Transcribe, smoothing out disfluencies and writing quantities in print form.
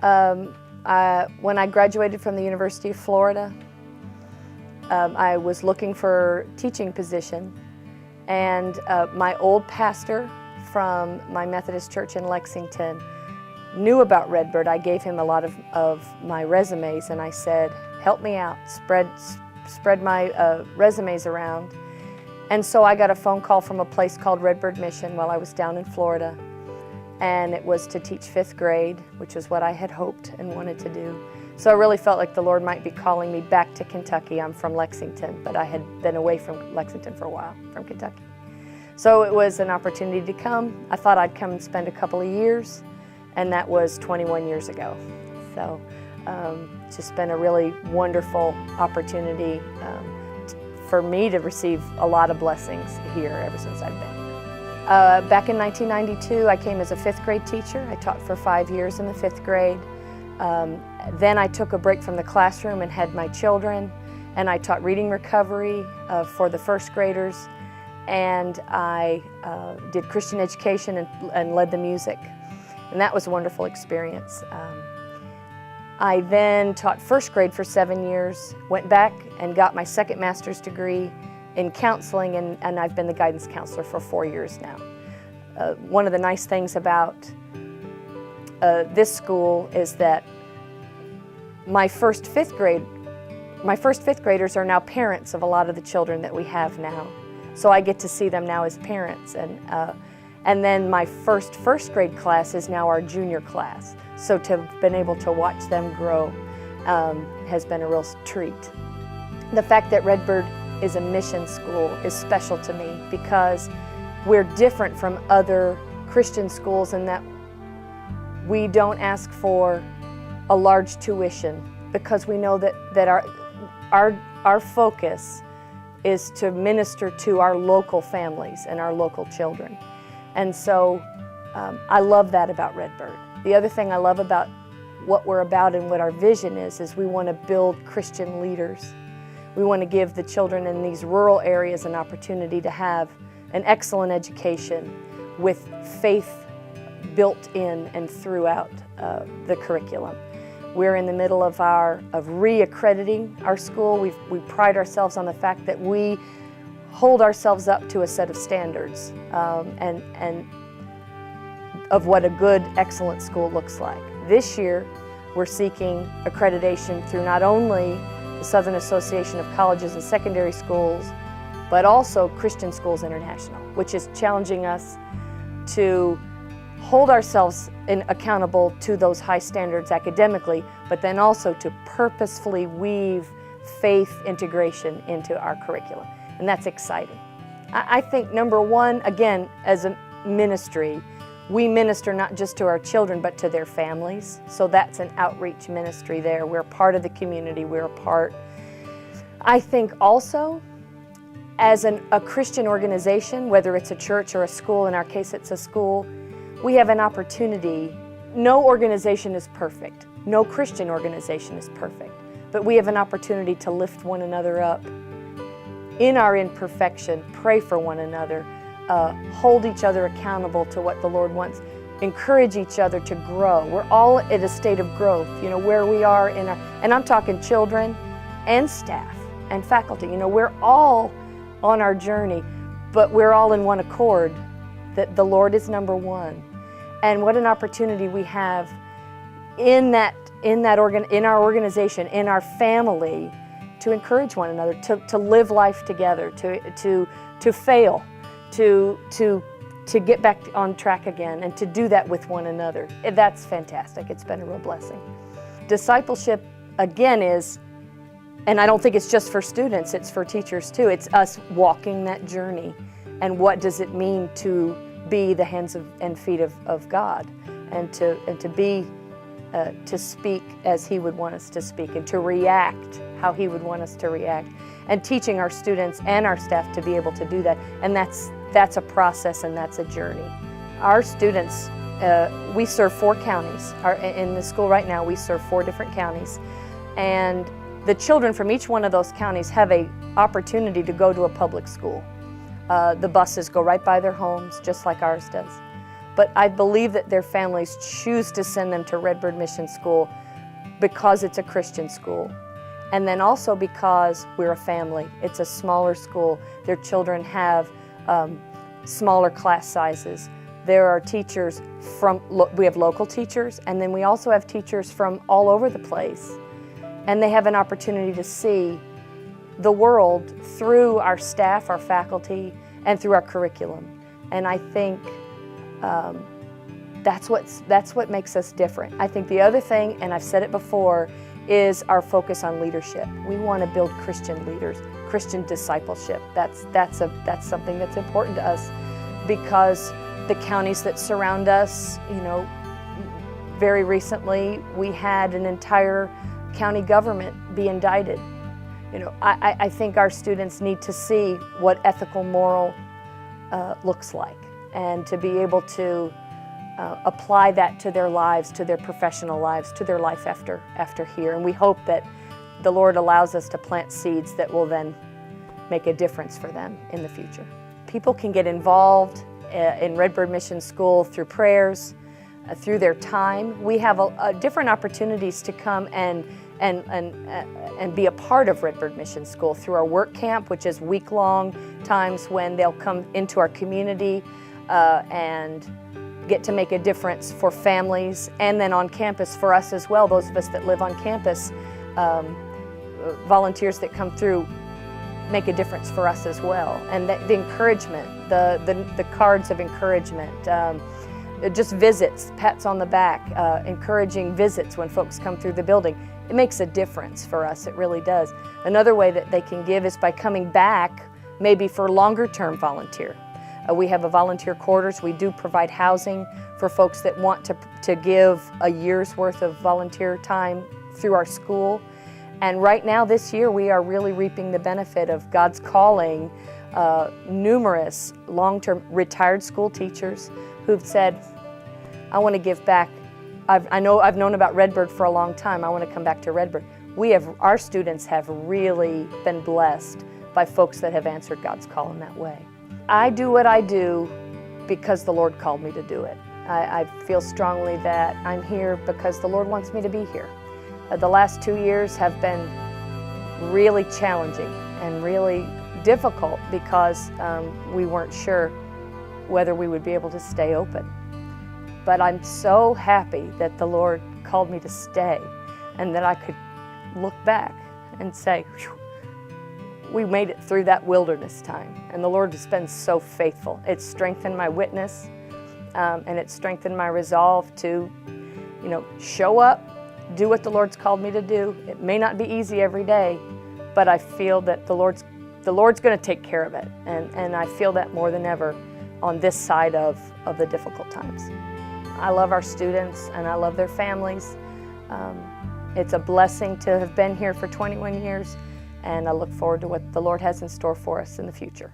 When I graduated from the University of Florida, I was looking for a teaching position, and my old pastor from my Methodist church in Lexington knew about Redbird. I gave him a lot of my resumes, and I said, help me out, spread my resumes around. And so I got a phone call from a place called Redbird Mission while I was down in Florida, and it was to teach 5th grade, which is what I had hoped and wanted to do. So I really felt like the Lord might be calling me back to Kentucky. I'm from Lexington, but I had been away from Lexington for a while, from Kentucky. So it was an opportunity to come. I thought I'd come and spend a couple of years, and that was 21 years ago. So it's just been a really wonderful opportunity for me to receive a lot of blessings here ever since I've been here. Back in 1992, I came as a 5th grade teacher. I taught for 5 years in the 5th grade. Then I took a break from the classroom and had my children, and I taught reading recovery for the 1st graders, and I did Christian education and led the music, and that was a wonderful experience. I then taught 1st grade for 7 years, went back and got my 2nd master's degree in counseling, and I've been the guidance counselor for 4 years now. One of the nice things about this school is that my first fifth graders are now parents of a lot of the children that we have now. So I get to see them now as parents, and then my first grade class is now our junior class. So to have been able to watch them grow has been a real treat. The fact that Redbird is a mission school is special to me because we're different from other Christian schools in that we don't ask for a large tuition, because we know that our focus is to minister to our local families and our local children. And so I love that about Redbird. The other thing I love about what we're about and what our vision is we want to build Christian leaders. We want to give the children in these rural areas an opportunity to have an excellent education with faith built in and throughout the curriculum. We're in the middle of re-accrediting our school. We pride ourselves on the fact that we hold ourselves up to a set of standards and of what a good, excellent school looks like. This year, we're seeking accreditation through not only the Southern Association of Colleges and Secondary Schools, but also Christian Schools International, which is challenging us to hold ourselves accountable to those high standards academically, but then also to purposefully weave faith integration into our curriculum. And that's exciting. I think number one, again, as a ministry, we minister not just to our children, but to their families. So that's an outreach ministry there. We're part of the community. We're a part. I think also, as a Christian organization, whether it's a church or a school, in our case it's a school, we have an opportunity. No organization is perfect. No Christian organization is perfect. But we have an opportunity to lift one another up in our imperfection, pray for one another, hold each other accountable to what the Lord wants, encourage each other to grow. We're all at a state of growth, where we are and I'm talking children and staff and faculty. We're all on our journey, but we're all in one accord that the Lord is number one. And what an opportunity we have in our organization, in our family, to encourage one another, to live life together, to fail, to get back on track again, and to do that with one another. That's fantastic. It's been a real blessing. Discipleship, again, is, and I don't think it's just for students, it's for teachers too. It's us walking that journey. And what does it mean to be the hands and feet of God, and to speak as He would want us to speak, and to react how He would want us to react, and teaching our students and our staff to be able to do that. And that's a process, and that's a journey. Our students, we serve 4 counties. In the school right now, we serve 4 different counties, and the children from each one of those counties have an opportunity to go to a public school. The buses go right by their homes, just like ours does. but I believe that their families choose to send them to Redbird Mission School because it's a Christian school. And then also because we're a family. It's a smaller school. Their children have smaller class sizes. There are teachers we have local teachers, and then we also have teachers from all over the place. And they have an opportunity to see the world through our staff, our faculty, and through our curriculum. And I think that's what makes us different. I think the other thing, and I've said it before, is our focus on leadership. We want to build Christian leaders, Christian discipleship. That's something that's important to us, because the counties that surround us, very recently we had an entire county government be indicted. I think our students need to see what ethical, moral looks like, and to be able to apply that to their lives, to their professional lives, to their life after here. And we hope that the Lord allows us to plant seeds that will then make a difference for them in the future. People can get involved in Redbird Mission School through prayers, through their time. We have different opportunities to come and be a part of Redbird Mission School through our work camp, which is week-long times when they'll come into our community and get to make a difference for families, and then on campus for us as well, those of us that live on campus. Volunteers that come through make a difference for us as well. And the encouragement, the cards of encouragement, just visits, pats on the back, encouraging visits when folks come through the building. It makes a difference for us, it really does. Another way that they can give is by coming back, maybe for longer term volunteer. We have a volunteer quarters. We do provide housing for folks that want to give a year's worth of volunteer time through our school. And right now, this year, we are really reaping the benefit of God's calling numerous long-term retired school teachers who've said, I want to give back. I've known about Redbird for a long time. I want to come back to Redbird. Our students have really been blessed by folks that have answered God's call in that way. I do what I do because the Lord called me to do it. I feel strongly that I'm here because the Lord wants me to be here. The last 2 years have been really challenging and really difficult because we weren't sure whether we would be able to stay open. But I'm so happy that the Lord called me to stay, and that I could look back and say, we made it through that wilderness time, and the Lord has been so faithful. It's strengthened my witness, and it's strengthened my resolve to, show up, do what the Lord's called me to do. It may not be easy every day, but I feel that the Lord's going to take care of it, and I feel that more than ever on this side of the difficult times. I love our students, and I love their families. It's a blessing to have been here for 21 years. And I look forward to what the Lord has in store for us in the future.